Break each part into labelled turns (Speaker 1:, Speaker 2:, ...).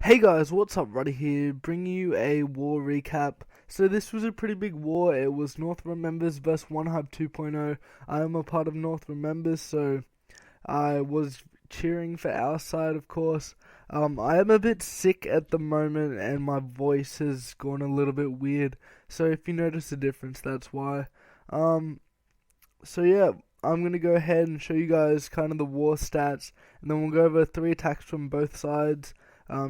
Speaker 1: Hey guys, what's up? Ruddy here, bringing you a war recap. So this was a pretty big war. It was North Remembers vs OneHive 2.0. I am a part of North Remembers, so I was cheering for our side, of course. I am a bit sick at the moment, and my voice has gone a little bit weird. So if you notice a difference, that's why. So yeah, I'm gonna go ahead and show you guys kind of the war stats, and then we'll go over 3 attacks from both sides.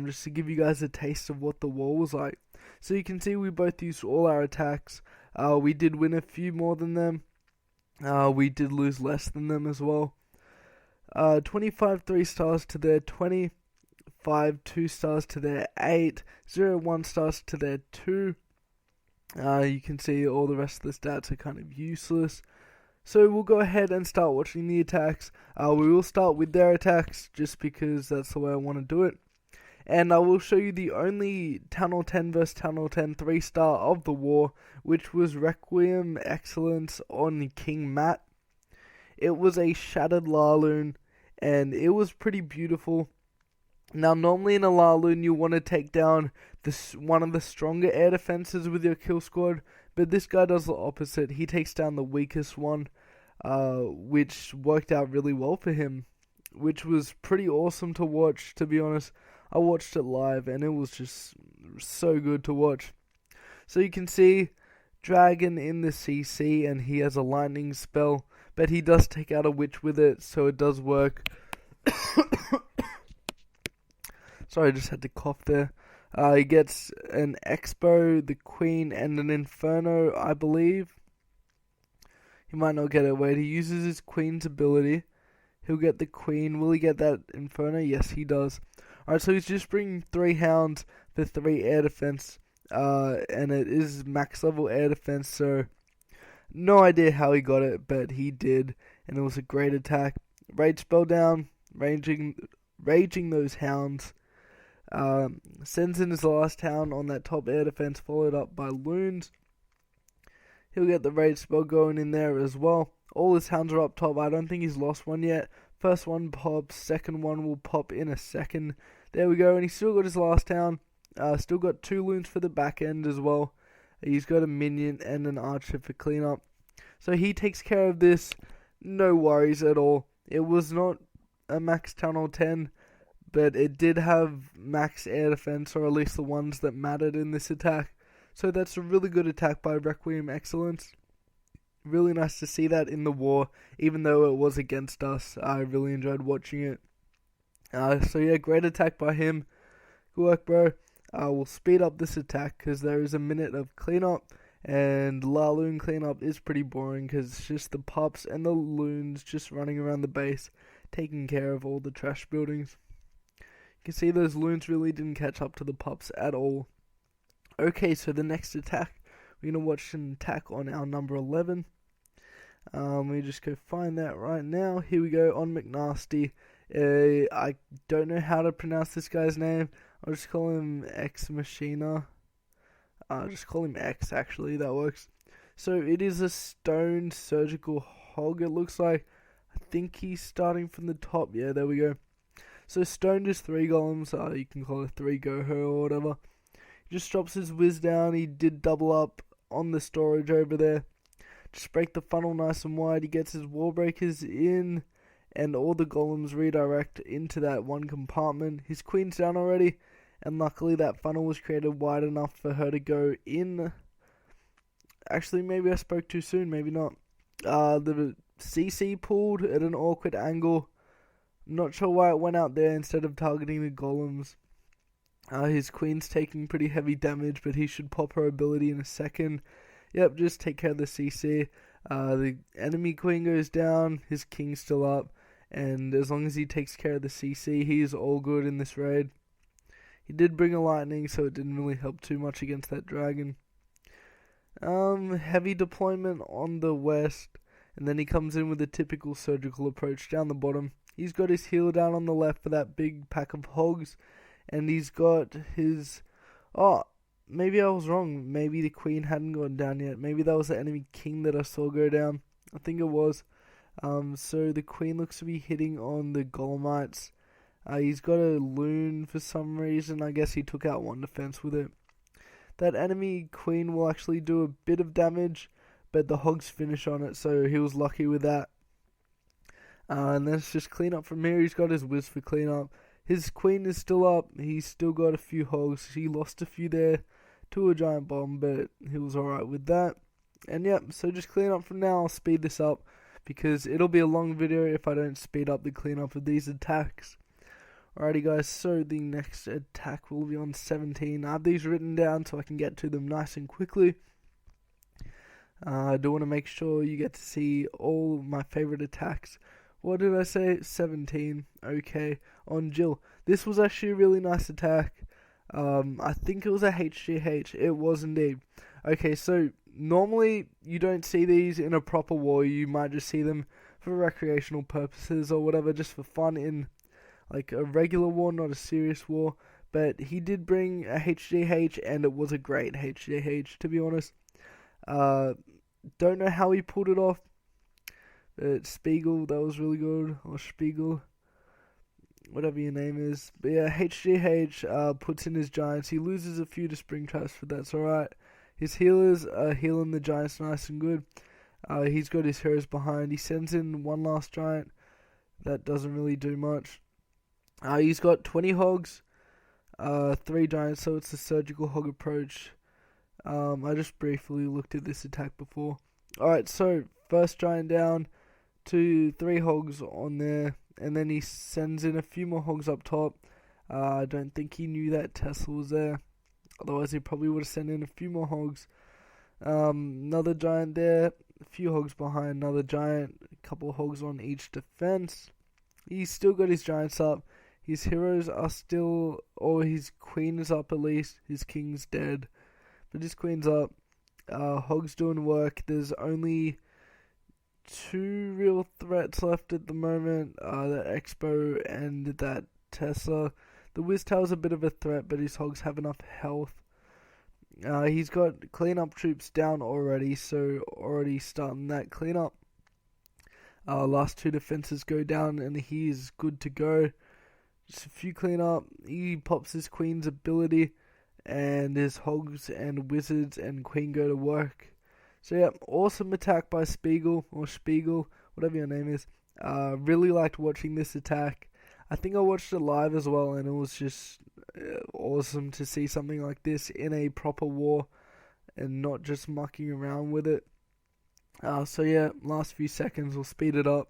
Speaker 1: Just to give you guys a taste of what the war was like. So you can see we both used all our attacks. We did win a few more than them. We did lose less than them as well. 25 3 stars to their 20, 5 2 stars to their 8, 0 1 stars to their 2. You can see all the rest of the stats are kind of useless. So we'll go ahead and start watching the attacks. We will start with their attacks just because that's the way I want to do it. And I will show you the only Town Hall 10 vs Town Hall 10 3-star of the war, which was Requiem Excellence on King Matt. It was a shattered loon, and it was pretty beautiful. Now, normally in a loon, you want to take down one of the stronger air defenses with your kill squad, but this guy does the opposite. He takes down the weakest one, which worked out really well for him, which was pretty awesome to watch, to be honest. I watched it live and it was just so good to watch. So you can see Dragon in the CC and he has a lightning spell, but he does take out a witch with it, so it does work. Sorry, I just had to cough there. He gets an Expo, the Queen, and an Inferno, I believe. He might not get it. Wait, he uses his Queen's ability. He'll get the Queen. Will he get that Inferno? Yes, he does. Alright, so he's just bringing 3 hounds for 3 air defense, and it is max level air defense, so no idea how he got it, but he did, and it was a great attack. Rage spell down, raging those hounds, sends in his last hound on that top air defense, followed up by loons. He'll get the rage spell going in there as well. All his hounds are up top. I don't think he's lost one yet. First one pops, second one will pop in a second. There we go, and he's still got his last hound. Still got 2 loons for the back end as well. He's got a minion and an archer for cleanup. So he takes care of this, no worries at all. It was not a max Town Hall 10, but it did have max air defense, or at least the ones that mattered in this attack. So that's a really good attack by Requiem Excellence. Really nice to see that in the war, even though it was against us. I really enjoyed watching it. So yeah, great attack by him. Good work, bro. We'll speed up this attack because there is a minute of cleanup, and loon cleanup is pretty boring because it's just the pups and the loons just running around the base, taking care of all the trash buildings. You can see those loons really didn't catch up to the pups at all. Okay, so the next attack, we're going to watch an attack on our number 11. Let me just go find that right now. Here we go, on McNasty. I don't know how to pronounce this guy's name. I'll just call him X Machina. Just call him X, actually, that works. So it is a stone surgical hog, it looks like. I think he's starting from the top. Yeah, there we go. So stone is 3 golems. You can call it 3 Goho or whatever. He just drops his whiz down. He did double up on the storage over there. Just break the funnel nice and wide. He gets his wall breakers in, and all the golems redirect into that one compartment. His queen's down already, and luckily that funnel was created wide enough for her to go in. Actually, maybe I spoke too soon, maybe not. The CC pulled at an awkward angle. Not sure why it went out there instead of targeting the golems. His queen's taking pretty heavy damage, but he should pop her ability in a second. Yep, just take care of the CC. The enemy queen goes down, his king's still up, and as long as he takes care of the CC, he's all good in this raid. He did bring a lightning, so it didn't really help too much against that dragon. Heavy deployment on the west, and then he comes in with a typical surgical approach down the bottom. He's got his healer down on the left for that big pack of hogs, and he's got his... Maybe I was wrong. Maybe the queen hadn't gone down yet. Maybe that was the enemy king that I saw go down. I think it was. So the queen looks to be hitting on the golemites. He's got a loon for some reason. I guess he took out one defense with it. That enemy queen will actually do a bit of damage, but the hogs finish on it, so he was lucky with that. And let's just clean up from here. He's got his whiz for clean up. His queen is still up. He's still got a few hogs. He lost a few there to a giant bomb, but he was alright with that. And yep, so just clean up from now. I'll speed this up because it'll be a long video if I don't speed up the cleanup of these attacks. Alrighty guys, so the next attack will be on 17. I have these written down so I can get to them nice and quickly. I do want to make sure you get to see all my favorite attacks. What did I say? 17. Okay, on Jill. This was actually a really nice attack. I think it was a HGH. It was indeed. Okay, so normally you don't see these in a proper war. You might just see them for recreational purposes or whatever, just for fun in like a regular war, not a serious war. But he did bring a HGH, and it was a great HGH, to be honest. Don't know how he pulled it off. Spiegel, that was really good. Or Spiegel, whatever your name is. But yeah, HGH puts in his giants. He loses a few to spring traps, but that's alright. His healers are healing the giants nice and good. He's got his heroes behind. He sends in one last giant. That doesn't really do much. He's got 20 hogs, 3 giants, so it's a surgical hog approach. I just briefly looked at this attack before. Alright, so first giant down, 3 hogs on there, and then he sends in a few more hogs up top. I don't think he knew that Tesla was there, otherwise he probably would have sent in a few more hogs. Another giant there, a few hogs behind, another giant, a couple of hogs on each defense. He's still got his giants up. His heroes are still, or his queen is up at least. His king's dead, but his queen's up. Hogs doing work. There's only 2 real threats left at the moment. That Expo and that Tesla. The Wiz Tower's a bit of a threat, but his hogs have enough health. He's got cleanup troops down already, so already starting that cleanup. Last 2 defenses go down, and he's good to go. Just a few cleanup. He pops his queen's ability, and his hogs and wizards and queen go to work. So yeah, awesome attack by Spiegel, or Spiegel, whatever your name is. Really liked watching this attack. I think I watched it live as well, and it was just awesome to see something like this in a proper war, and not just mucking around with it. So yeah, last few seconds, we'll speed it up.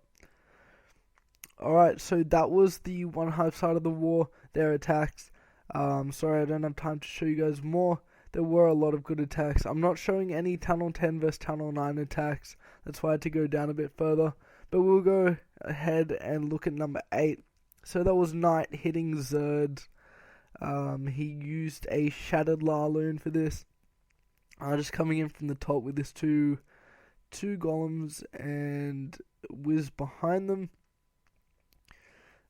Speaker 1: Alright, so that was the OneHive side of the war, their attacks. Sorry I don't have time to show you guys more. There were a lot of good attacks. I'm not showing any Tunnel 10 vs Tunnel 9 attacks. That's why I had to go down a bit further. But we'll go ahead and look at number 8. So that was Knight hitting Zerd. He used a Shattered Loon for this. Just coming in from the top with his two golems and Wiz behind them.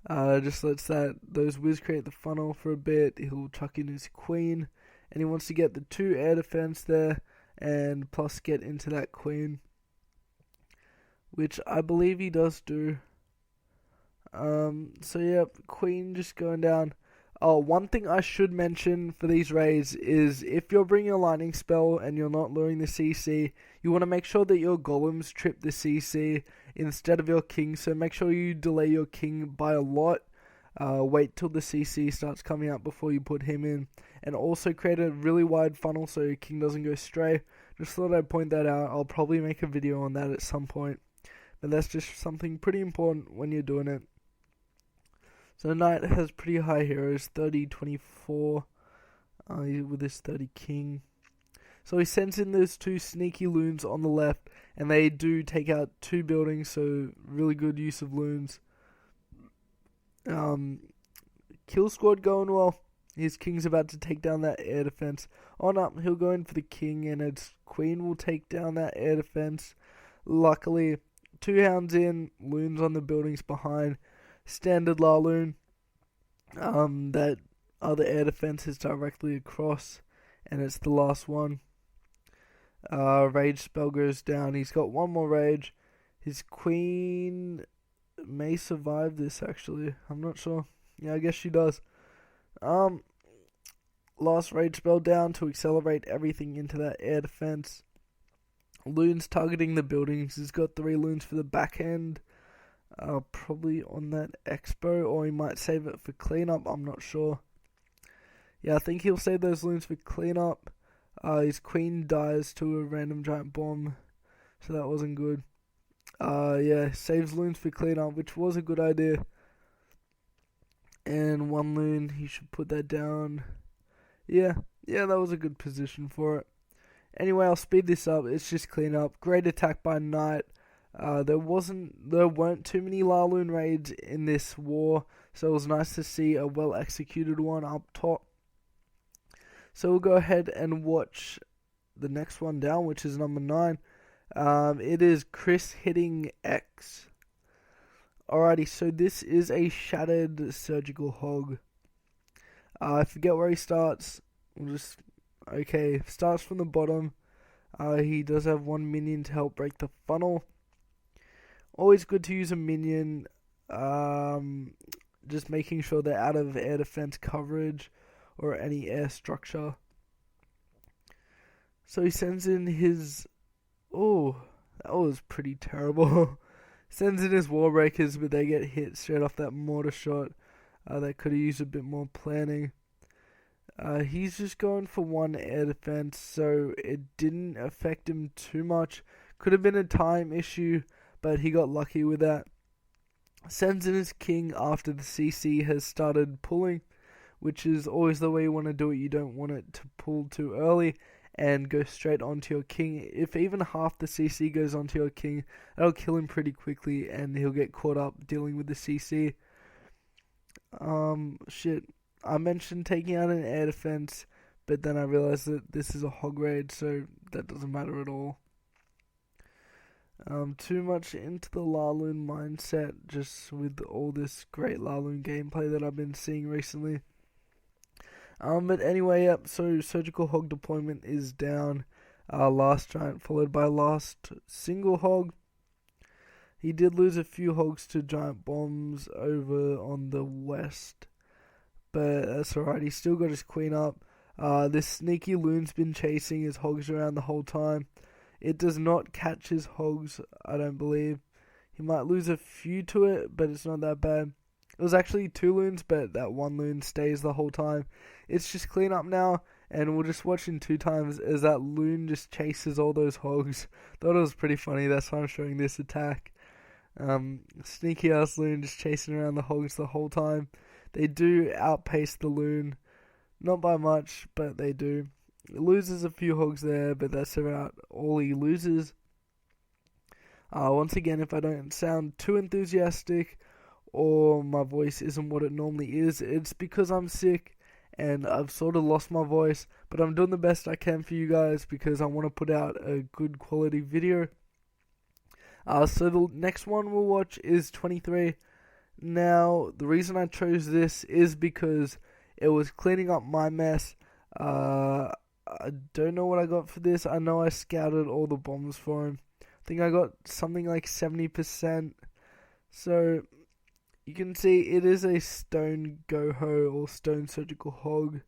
Speaker 1: Just lets those Wiz create the funnel for a bit. He'll chuck in his queen, and he wants to get the 2 air defense there, and plus get into that queen, which I believe he does do. So yeah, queen just going down. Oh, one thing I should mention for these raids is if you're bringing a lightning spell and you're not luring the CC, you want to make sure that your golems trip the CC instead of your king. So make sure you delay your king by a lot. Wait till the CC starts coming out before you put him in. And also create a really wide funnel so your king doesn't go stray. Just thought I'd point that out. I'll probably make a video on that at some point. But that's just something pretty important when you're doing it. So Knight has pretty high heroes, 30, 24, with his 30 king. So he sends in those 2 sneaky loons on the left, and they do take out 2 buildings, so really good use of loons. Kill squad going well. His king's about to take down that air defense. On up, he'll go in for the king, and its queen will take down that air defense. Luckily, 2 hounds in, loons on the buildings behind. Standard Loon. That other air defense is directly across, and it's the last one. Rage spell goes down. He's got 1 more rage. His queen may survive this, actually. I'm not sure. Yeah, I guess she does. Last rage spell down to accelerate everything into that air defense. Loons targeting the buildings. He's got 3 loons for the back end. Probably on that expo, or he might save it for cleanup. I'm not sure. Yeah, I think he'll save those loons for cleanup. His queen dies to a random giant bomb, so that wasn't good. Yeah, saves loons for cleanup, which was a good idea. And 1 loon, he should put that down. Yeah, that was a good position for it. Anyway, I'll speed this up. It's just cleanup. Great attack by Knight. There weren't too many Laloon raids in this war, so it was nice to see a well executed one up top. So we'll go ahead and watch the next one down, which is number 9. It is Chris hitting X. Alrighty, so this is a shattered surgical hog. I forget where he starts. Starts from the bottom. He does have 1 minion to help break the funnel. Always good to use a minion. Just making sure they're out of air defense coverage or any air structure. So he sends in his... Oh, that was pretty terrible. Sends in his wall breakers, but they get hit straight off that mortar shot. That could have used a bit more planning. He's just going for 1 air defense, so it didn't affect him too much. Could have been a time issue, but he got lucky with that. Sends in his king after the CC has started pulling, which is always the way you want to do it. You don't want it to pull too early and go straight onto your king. If even half the CC goes onto your king, that'll kill him pretty quickly and he'll get caught up dealing with the CC. I mentioned taking out an air defense, but then I realized that this is a hog raid, so that doesn't matter at all. Too much into the Laloon mindset, just with all this great Laloon gameplay that I've been seeing recently. But anyway, yep, so surgical hog deployment is down. Last giant followed by last single hog. He did lose a few hogs to giant bombs over on the west, but that's alright. He still got his queen up. This sneaky loon's been chasing his hogs around the whole time. It does not catch his hogs, I don't believe. He might lose a few to it, but it's not that bad. It was actually 2 loons, but that 1 loon stays the whole time. It's just clean up now, and we'll just watch in 2 times as that loon just chases all those hogs. Thought it was pretty funny, that's why I'm showing this attack. Sneaky ass loon just chasing around the hogs the whole time. They do outpace the loon, not by much, but they do. He loses a few hogs there, but that's about all he loses. Once again, if I don't sound too enthusiastic or my voice isn't what it normally is, it's because I'm sick and I've sort of lost my voice, but I'm doing the best I can for you guys because I want to put out a good quality video. So the next one we'll watch is 23. Now, the reason I chose this is because it was cleaning up my mess. I don't know what I got for this. I know I scouted all the bombs for him. I think I got something like 70%. So, you can see it is a stone goho or stone surgical hog.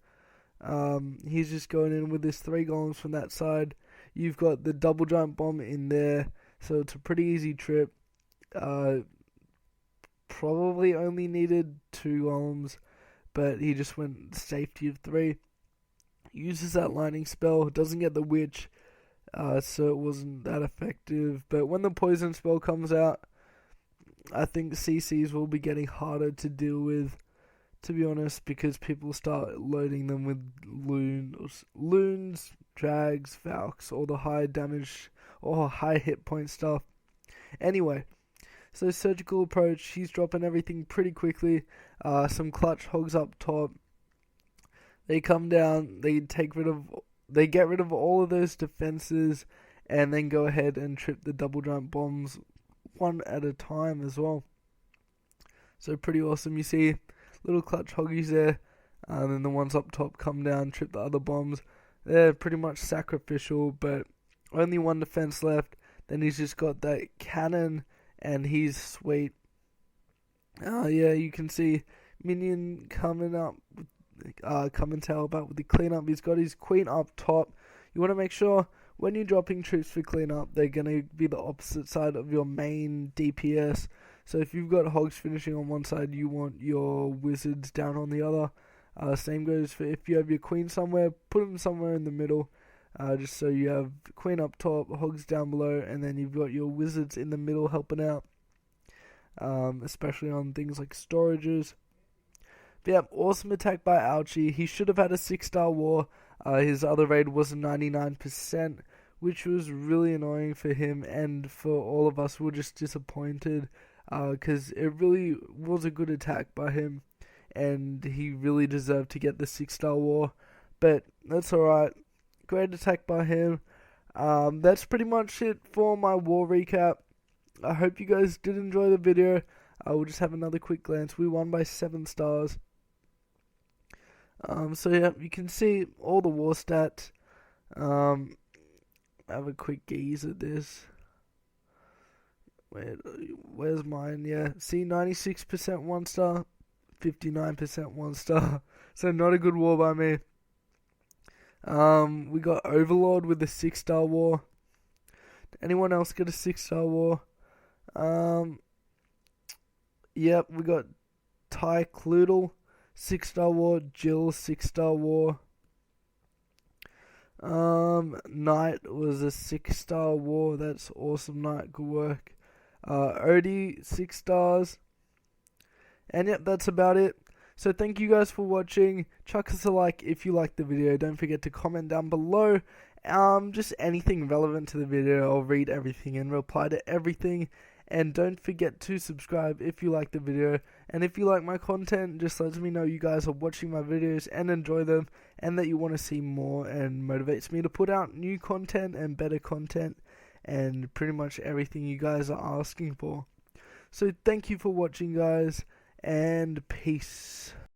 Speaker 1: He's just going in with his 3 golems from that side. You've got the double giant bomb in there. So it's a pretty easy trip. Probably only needed 2 golems, but he just went safety of 3. Uses that lightning spell, doesn't get the witch, so it wasn't that effective. But when the poison spell comes out, I think CCs will be getting harder to deal with, to be honest, because people start loading them with loons, drags, falcons, all the high damage or high hit point stuff. Anyway, so surgical approach, he's dropping everything pretty quickly. Some clutch hogs up top. They come down, they get rid of all of those defenses, and then go ahead and trip the double giant bombs 1 at a time as well. So pretty awesome. You see little clutch hoggies there, and then the ones up top come down, trip the other bombs. They're pretty much sacrificial, but only 1 defense left. Then he's just got that cannon, and he's sweet. Yeah, you can see minion coming up, coming to help out with the cleanup. He's got his queen up top. You want to make sure when you're dropping troops for cleanup, they're going to be the opposite side of your main DPS. So if you've got hogs finishing on one side, you want your wizards down on the other. Same goes for if you have your queen somewhere, put them somewhere in the middle. Just so you have queen up top, hogs down below, and then you've got your wizards in the middle helping out. Especially on things like storages. But yeah, awesome attack by Ouchie. He should have had a 6-star war. His other raid was 99%, which was really annoying for him and for all of us. We were just disappointed because it really was a good attack by him, and he really deserved to get the 6-star war. But that's alright. Great attack by him. That's pretty much it for my war recap. I hope you guys did enjoy the video. We'll just have another quick glance. We won by 7 stars. So yeah, you can see all the war stats. Have a quick gaze at this. Where's mine? Yeah, see, 96% 1-star, 59% 1-star. So not a good war by me. We got Overlord with the 6-star war. Did anyone else get a 6-star war? Yep, we got Ty Kloodle, 6-star war. Jill, 6-star war. Knight was a 6-star war. That's awesome, Knight. Good work. Odie, 6 stars. And yep, that's about it. So thank you guys for watching. Chuck us a like if you liked the video. Don't forget to comment down below. Just anything relevant to the video. I'll read everything and reply to everything. And don't forget to subscribe if you like the video. And if you like my content, just let me know you guys are watching my videos and enjoy them, and that you want to see more, and motivates me to put out new content and better content and pretty much everything you guys are asking for. So thank you for watching, guys, and peace.